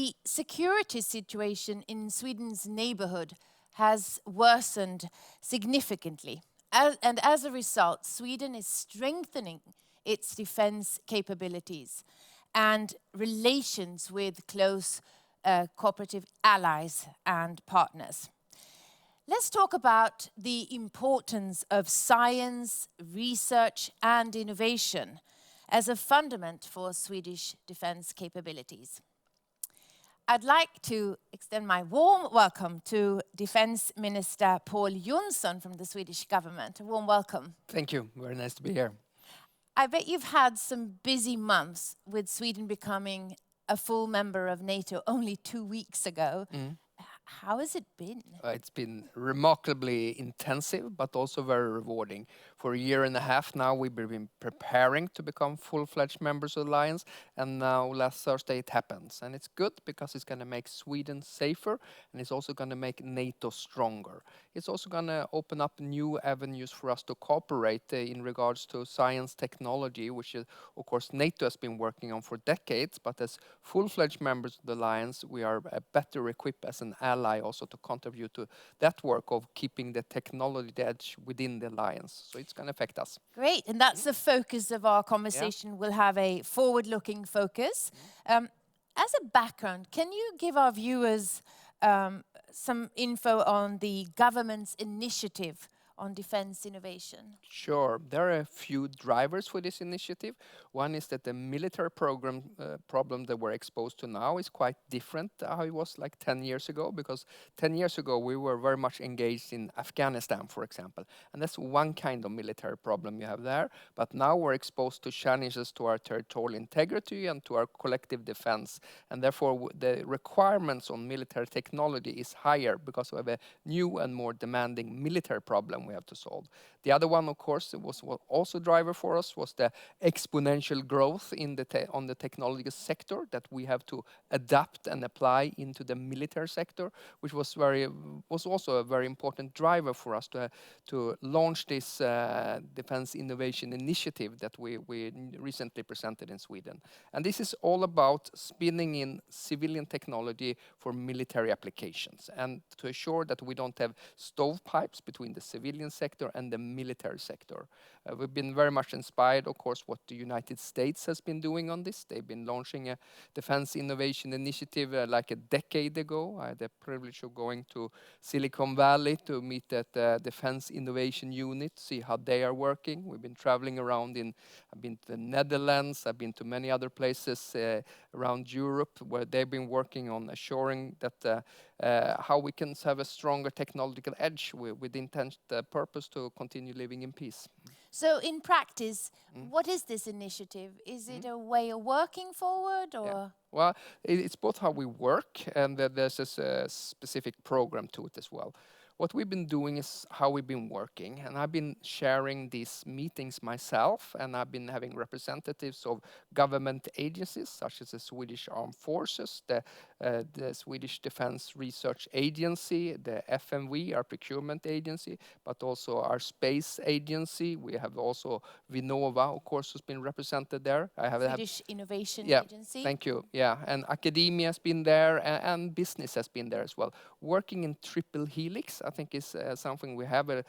the security situation in Sweden's neighborhood has worsened significantly. And as a result, Sweden is strengthening its defense capabilities and relations with close cooperative allies and partners. Let's talk about the importance of science, research, and innovation as a fundament for Swedish defense capabilities. I'd like to extend my warm welcome to Defense Minister Paul Jonson from the Swedish government. A warm welcome. Thank you. Very nice to be here. I bet you've had some busy months with Sweden becoming a full member of NATO only 2 weeks ago. How has it been? It's been remarkably intensive, but also very rewarding. For a year and a half now, we've been preparing to become full-fledged members of the alliance, and now last Thursday it happens. And it's good because it's going to make Sweden safer, and it's also going to make NATO stronger. It's also going to open up new avenues for us to cooperate in regards to science technology, which is, of course, NATO has been working on for decades, but as full-fledged members of the alliance, we are better equipped as an ally also to contribute to that work of keeping the technology edge within the alliance. So it's going to affect us. Great, and that's the focus of our conversation. Yeah. We'll have a forward-looking focus. As a background, can you give our viewers some info on the government's initiative on defense innovation? Sure. There are a few drivers for this initiative. One is that the military problem that we're exposed to now is quite different how it was like 10 years ago, because 10 years ago we were very much engaged in Afghanistan, for example. And that's one kind of military problem you have there. But now we're exposed to challenges to our territorial integrity and to our collective defense. And therefore the requirements on military technology is higher because we have a new and more demanding military problem we have to solve. The other one, of course, was what also driver for us was the exponential growth in on the technology sector that we have to adapt and apply into the military sector, which was also a very important driver for us to launch this defense innovation initiative that we recently presented in Sweden. And this is all about spinning in civilian technology for military applications and to assure that we don't have stovepipes between the civilian sector and the military sector. We've been very much inspired, of course, what the United States has been doing on this. They've been launching a defense innovation initiative like a decade ago. I had the privilege of going to Silicon Valley to meet at the Defense Innovation Unit, see how they are working. We've been traveling around I've been to the Netherlands, I've been to many other places around Europe where they've been working on assuring that how we can have a stronger technological edge with the intent, purpose to continue living in peace. So in practice, what is this initiative? Is it a way of working forward or? Yeah. Well, it's both how we work and there's a specific program to it as well. What we've been doing is how we've been working, and I've been sharing these meetings myself, and I've been having representatives of government agencies such as the Swedish Armed Forces, the Swedish Defense Research Agency, the FMV, our procurement agency, but also our space agency. We have also Vinnova, of course, who's been represented there. Swedish Innovation Agency. Thank you. Yeah, and academia has been there, and business has been there as well. Working in triple helix, I think is something we have a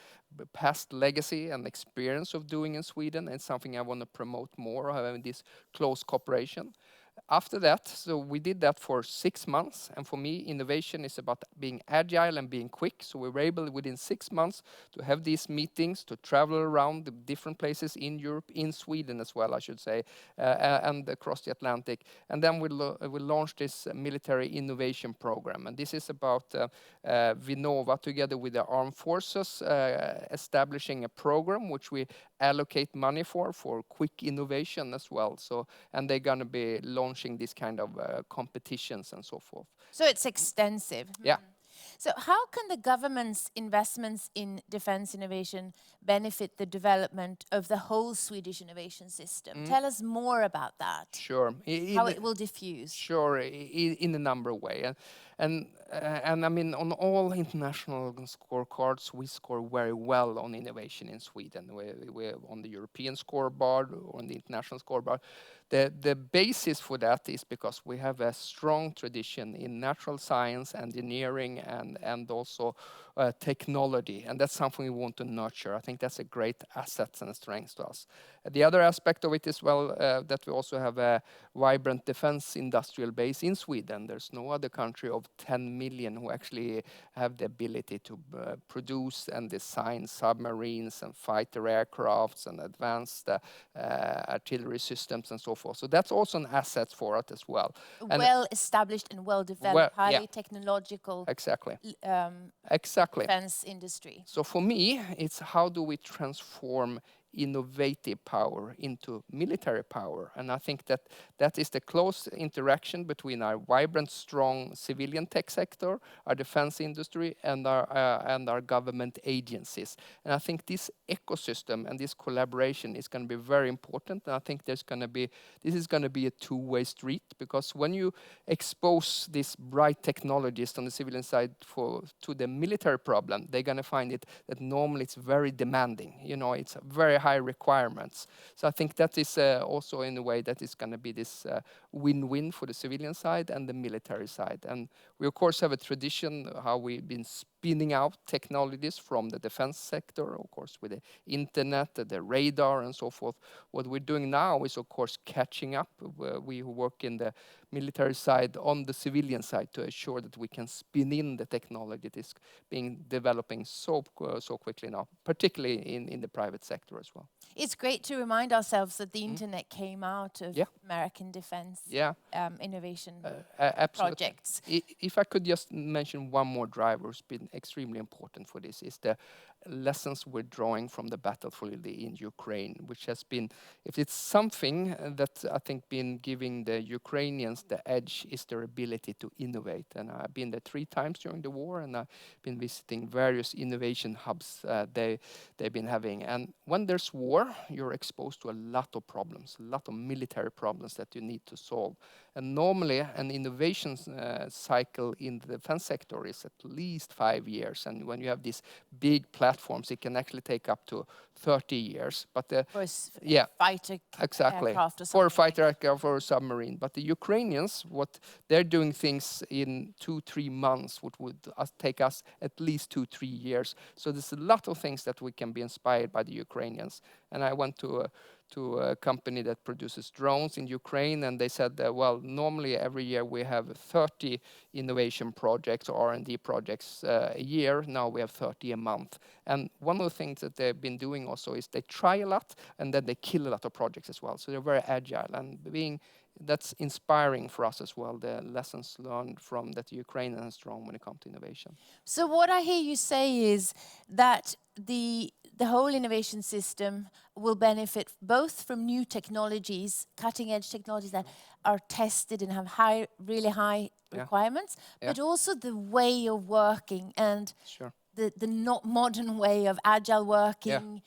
past legacy and experience of doing in Sweden. It's something I want to promote more, having this close cooperation. After that, so we did that for 6 months, and for me, innovation is about being agile and being quick. So we were able within 6 months to have these meetings, to travel around the different places in Europe, in Sweden as well, I should say, and across the Atlantic. And then we launched this military innovation program, and this is about Vinnova together with the armed forces establishing a program which we allocate money for quick innovation as well. So, and they're going to be launching this kind of competitions and so forth. So it's extensive. Yeah. So how can the government's investments in defense innovation benefit the development of the whole Swedish innovation system? Tell us more about that. Sure. How it will diffuse. Sure, in a number of ways. And I mean, on all international scorecards, we score very well on innovation in Sweden. We're on the European scoreboard or on the international scoreboard. The basis for that is because we have a strong tradition in natural science, engineering, and also technology, and that's something we want to nurture. I think that's a great asset and a strength to us. The other aspect of it is, well, that we also have a vibrant defense industrial base in Sweden. There's no other country of 10 million who actually have the ability to produce and design submarines and fighter aircrafts and advanced artillery systems and so forth. So that's also an asset for us as well. And Well established and well developed, yeah, highly technological exactly. Exactly. Defense industry. So for me, it's how do we transform innovative power into military power? And I think that that is the close interaction between our vibrant, strong civilian tech sector, our defense industry, and our government agencies. And I think this ecosystem and this collaboration is going to be very important. And I think this is going to be a two-way street, because when you expose these bright technologies on the civilian side to the military problem, they're going to find it that normally it's very demanding. It's very high requirements. So I think that is also in a way that is going to be this win-win for the civilian side and the military side. And we of course have a tradition how we've been spinning out technologies from the defense sector, of course, with the internet, the radar, and so forth. What we're doing now is, of course, catching up. We who work in the military side on the civilian side to ensure that we can spin in the technology that is developing so quickly now, particularly in the private sector as well. It's great to remind ourselves that the internet came out of American defense innovation projects. If I could just mention one more driver who's been extremely important for this, is the lessons we're drawing from the battlefield in Ukraine, which has been, if it's something that I think been giving the Ukrainians the edge, is their ability to innovate. And I've been there 3 times during the war, and I've been visiting various innovation hubs they've been having. And when there's war, you're exposed to a lot of problems, a lot of military problems that you need to solve. And normally an innovation cycle in the defense sector is at least 5 years. And when you have these big platforms, it can actually take up to 30 years. But fighter aircraft or something. For a fighter aircraft or a submarine. But the Ukrainians, what they're doing things in 2-3 months, what would take us at least 2-3 years. So there's a lot of things that we can be inspired by the Ukrainians. And I went to a company that produces drones in Ukraine, and they said that, well, normally every year we have 30 innovation projects or R&D projects a year. Now we have 30 a month. And one of the things that they've been doing also is they try a lot, and then they kill a lot of projects as well. So they're very agile, and that's inspiring for us as well, the lessons learned from that Ukraine is strong when it comes to innovation. So what I hear you say is that the whole innovation system will benefit both from new technologies, cutting edge technologies that are tested and have really high requirements, but also the way of working and the not modern way of agile working,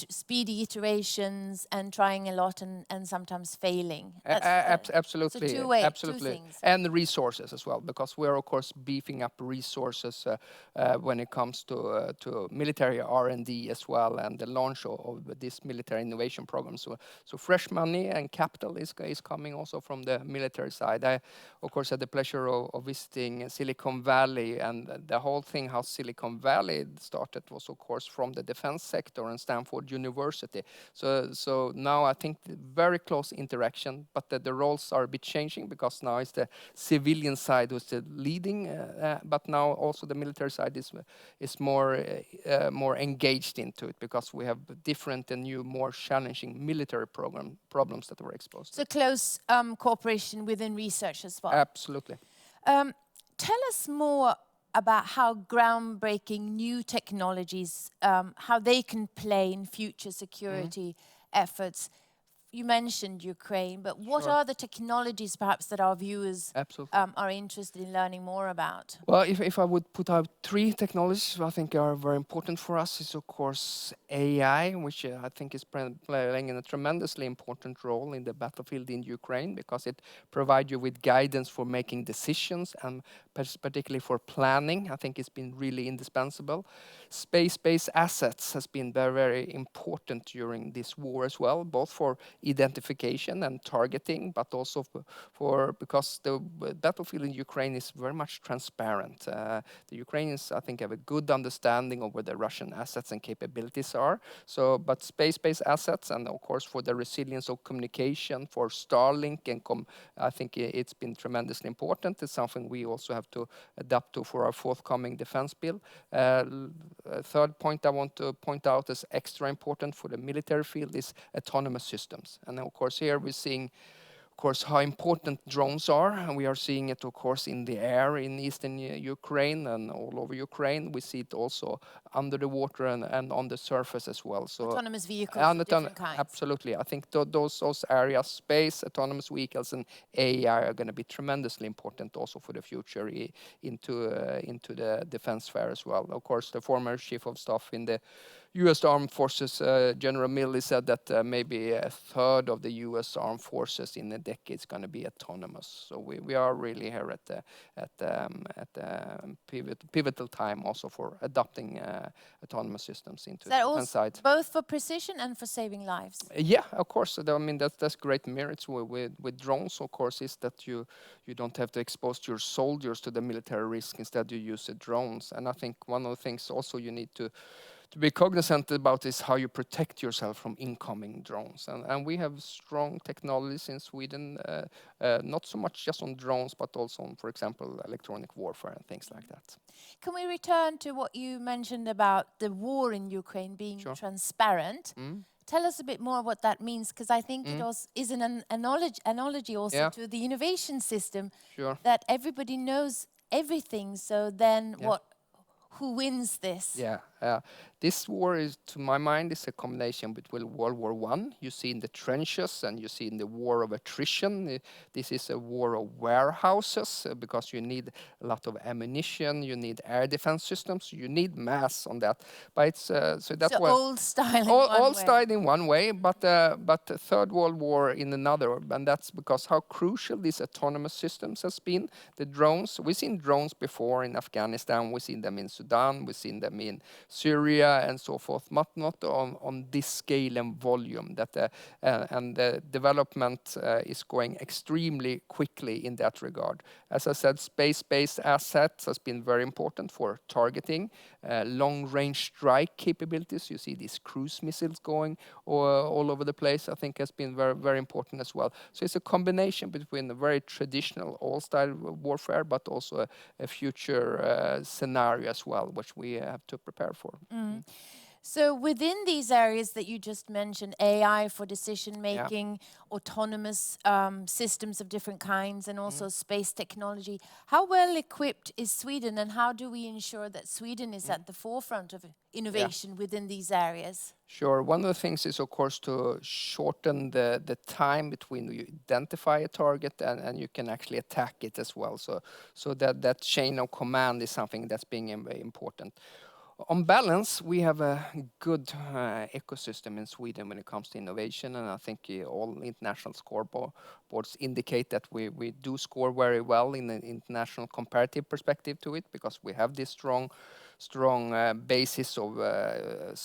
speedy iterations, and trying a lot and sometimes failing. Absolutely. So two things. And the resources as well, because we're of course beefing up resources when it comes to military R&D as well, and the launch of this military innovation program. So fresh money and capital is coming also from the military side. I of course had the pleasure of visiting Silicon Valley, and the whole thing how Silicon Valley started was of course from the defense sector and Stanford University. So now I think very close interaction, but the roles are a bit changing, because now it's the civilian side who's the leading, but now also the military side is more engaged into it, because we have different and new, more challenging military problems that we're exposed to. So close cooperation within research as well. Absolutely. Tell us more about how groundbreaking new technologies, how they can play in future security efforts. You mentioned Ukraine, but what are the technologies perhaps that our viewers are interested in learning more about? Well, if I would put out 3 technologies I think are very important for us, is of course AI, which I think is playing a tremendously important role in the battlefield in Ukraine, because it provides you with guidance for making decisions, and particularly for planning. I think it's been really indispensable. Space-based assets has been very, very important during this war as well, both for identification and targeting, but also for because the battlefield in Ukraine is very much transparent. The Ukrainians, I think, have a good understanding of where the Russian assets and capabilities are. So, but space-based assets, and of course for the resilience of communication, for Starlink, and I think it's been tremendously important. It's something we also have to adapt to for our forthcoming defense bill. A third point I want to point out as extra important for the military field is autonomous systems. And of course here we're seeing, of course, how important drones are, and we are seeing it, of course, in the air in eastern Ukraine and all over Ukraine. We see it also under the water and on the surface as well. So autonomous vehicles of different kinds. Absolutely. I think those areas, space, autonomous vehicles, and AI are going to be tremendously important also for the future into the defense sphere as well. Of course, the former chief of staff in the U.S. Armed Forces, General Milley, said that maybe a third of the U.S. Armed Forces in a decade is going to be autonomous. So we are really here at the pivotal time also for adopting autonomous systems into the defense side. Both for precision and for saving lives? Yeah, of course. I mean, that's great merits with drones, of course, is that you don't have to expose your soldiers to the military risk. Instead, you use the drones. And I think one of the things also you need to be cognizant about is how you protect yourself from incoming drones. And we have strong technologies in Sweden, not so much just on drones, but also on, for example, electronic warfare and things like that. Can we return to what you mentioned about the war in Ukraine being transparent? Tell us a bit more what that means, because I think it also is an analogy also to the innovation system, that everybody knows everything. So then who wins this? This war is, to my mind, is a combination between World War I. You see in the trenches, and you see in the war of attrition. This is a war of warehouses because you need a lot of ammunition. You need air defense systems. You need mass on that. But it's so that's why old style. Old style in one way, but the Third World War in another, and that's because how crucial these autonomous systems has been. The drones, we've seen drones before in Afghanistan. We've seen them in Sudan. We've seen them in Syria and so forth, but not on this scale and volume. And the development is going extremely quickly in that regard. As I said, space-based assets has been very important for targeting. Long-range strike capabilities, you see these cruise missiles going all over the place, I think has been very, very important as well. So it's a combination between a very traditional old-style warfare, but also a future scenario as well, which we have to prepare for. So within these areas that you just mentioned, AI for decision making, autonomous systems of different kinds, and also space technology, how well equipped is Sweden, and how do we ensure that Sweden is at the forefront of innovation within these areas? Sure. One of the things is, of course, to shorten the time between you identify a target and you can actually attack it as well. So that chain of command is something that's being important. On balance, we have a good ecosystem in Sweden when it comes to innovation, and I think all international scoreboards indicate that we do score very well in an international comparative perspective to it, because we have this strong basis of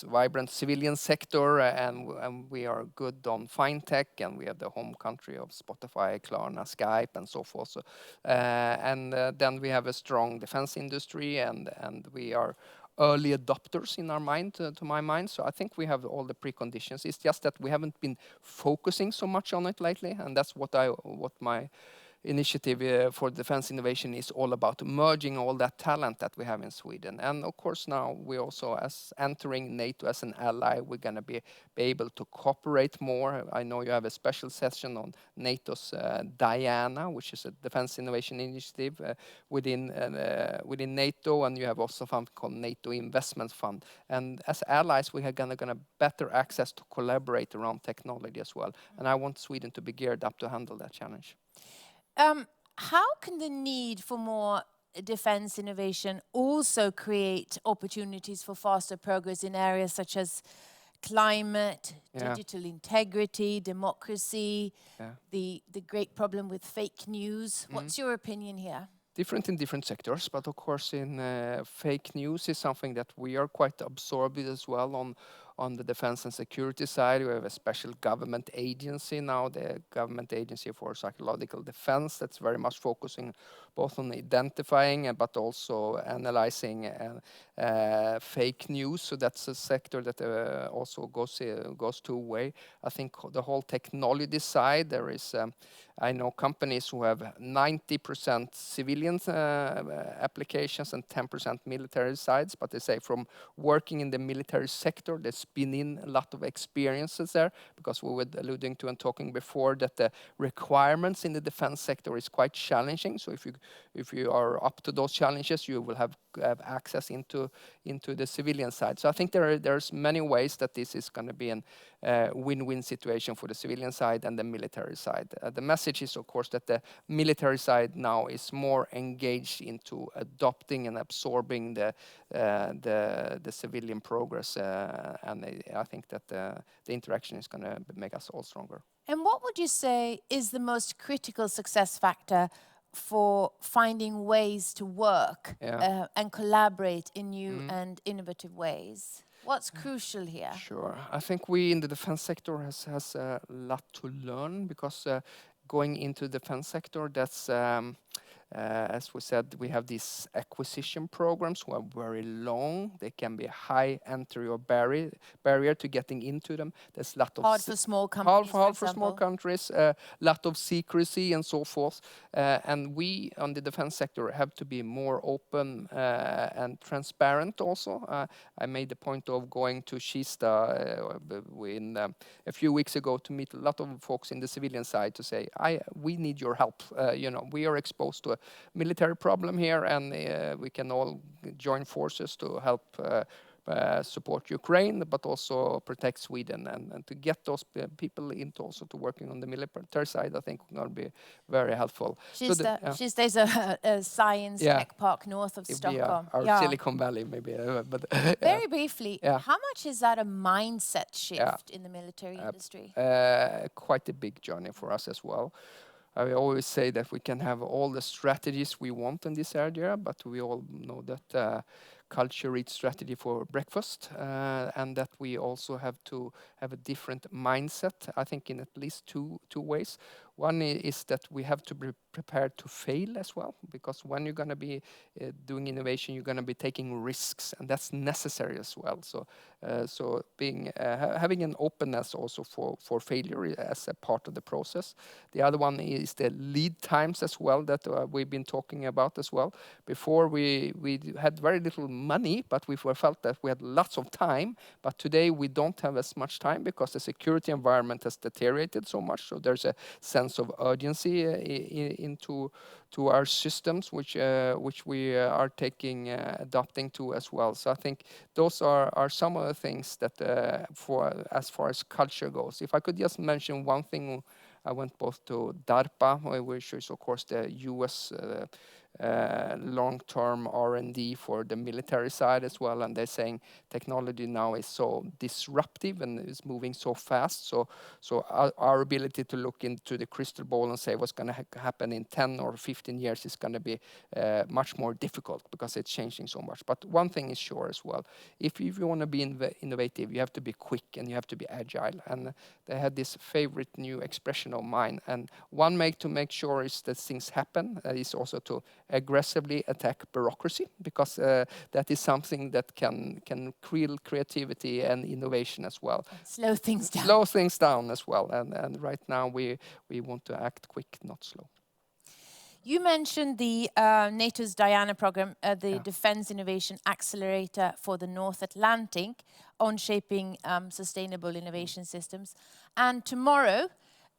vibrant civilian sector, and we are good on fintech, and we have the home country of Spotify, Klarna, Skype, and so forth. So, then we have a strong defense industry, and we are early adopters in our mind, to my mind. So I think we have all the preconditions. It's just that we haven't been focusing so much on it lately, and that's what my initiative for defense innovation is all about, merging all that talent that we have in Sweden. And of course now we also, as entering NATO as an ally, we're going to be able to cooperate more. I know you have a special session on NATO's Diana, which is a defense innovation initiative within NATO, and you have also something called NATO Investment Fund. And as allies, we are going to better access to collaborate around technology as well. And I want Sweden to be geared up to handle that challenge. How can the need for more defense innovation also create opportunities for faster progress in areas such as climate, digital integrity, democracy, the great problem with fake news? What's your opinion here? Different in different sectors, but of course in fake news is something that we are quite absorbed with as well On the defense and security side, we have a special government agency now, the Government Agency for Psychological Defense, that's very much focusing both on identifying but also analyzing fake news. So that's a sector that also goes two-way. I think the whole technology side, there is, I know companies who have 90% civilian applications and 10% military sides, but they say from working in the military sector, they spin in a lot of experiences there, because we were alluding to and talking before that the requirements in the defense sector is quite challenging. So if you are up to those challenges, you will have access into the civilian side. So I think there's many ways that this is going to be a win-win situation for the civilian side and the military side. The message is, of course, that the military side now is more engaged into adopting and absorbing the civilian progress, and I think that the interaction is going to make us all stronger. And what would you say is the most critical success factor for finding ways to work and collaborate in new and innovative ways? What's crucial here? Sure. I think we in the defense sector has a lot to learn, because going into the defense sector, that's as we said, we have these acquisition programs who are very long. They can be a high entry or barrier to getting into them. There's a lot of hard for small companies. Hard for small countries. A lot of secrecy and so forth. And we on the defense sector have to be more open and transparent. Also, I made the point of going to Kista a few weeks ago to meet a lot of folks in the civilian side to say, we need your help. We are exposed to a military problem here, and we can all join forces to help support Ukraine, but also protect Sweden, and to get those people into also to working on the military side, I think will be very helpful. Kista is a science tech park north of Stockholm. Our Silicon Valley, maybe. But very briefly, how much is that a mindset shift in the military industry? Quite a big journey for us as well. I always say that we can have all the strategies we want in this area, but we all know that culture eats strategy for breakfast, and that we also have to have a different mindset, I think, in at least two ways. One is that we have to be prepared to fail as well, because when you're going to be doing innovation, you're going to be taking risks, and that's necessary as well. So being having an openness also for failure as a part of the process. The other one is the lead times as well that we've been talking about as well. Before we had very little money, but we felt that we had lots of time. But today we don't have as much time because the security environment has deteriorated so much. So there's a sense of urgency into our systems, which we are adopting to as well. So I think those are some of the things that as far as culture goes. If I could just mention one thing, I went both to DARPA, which is of course the US long-term R&D for the military side as well, and they're saying technology now is so disruptive and is moving so fast. So our ability to look into the crystal ball and say what's going to happen in 10 or 15 years is going to be much more difficult because it's changing so much. But one thing is sure as well: if you want to be innovative, you have to be quick and you have to be agile. And they had this favorite new expression of mine, and one way to make sure is that things happen is also to aggressively attack bureaucracy, because that is something that can kill creativity and innovation as well. Slow things down. Slow things down as well. And right now we want to act quick, not slow. You mentioned the NATO's Diana program, the Defense Innovation Accelerator for the North Atlantic, on shaping sustainable innovation systems. And tomorrow,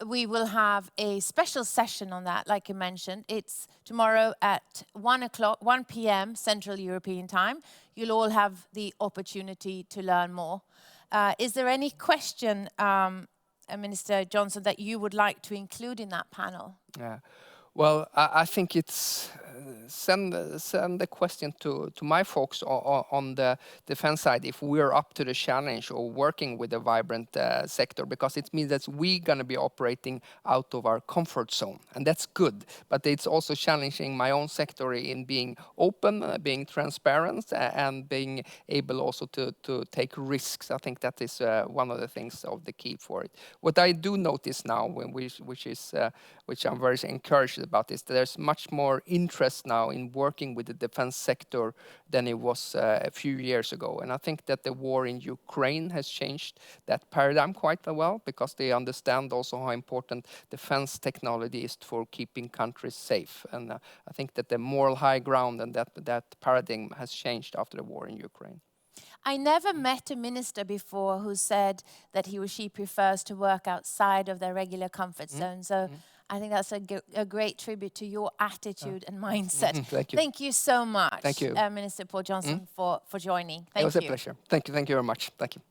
we will have a special session on that, like you mentioned. It's tomorrow at 1 p.m. Central European Time. You'll all have the opportunity to learn more. Is there any question, Minister Jonson, that you would like to include in that panel? Yeah. Well, I think it's send the question to my folks on the defense side if we're up to the challenge or working with a vibrant sector, because it means that we're going to be operating out of our comfort zone, and that's good. But it's also challenging my own sector in being open, being transparent, and being able also to take risks. I think that is one of the things of the key for it. What I do notice now, which I'm very encouraged about, is there's much more interest now in working with the defense sector than it was a few years ago. And I think that the war in Ukraine has changed that paradigm quite well, because they understand also how important defense technology is for keeping countries safe. And I think that the moral high ground and that paradigm has changed after the war in Ukraine. I never met a minister before who said that he or she prefers to work outside of their regular comfort zone. So I think that's a great tribute to your attitude and mindset. Thank you. Thank you so much, Thank you. Minister Paul Jonson, for joining. Thank you. It was a pleasure. Thank you very much. Thank you.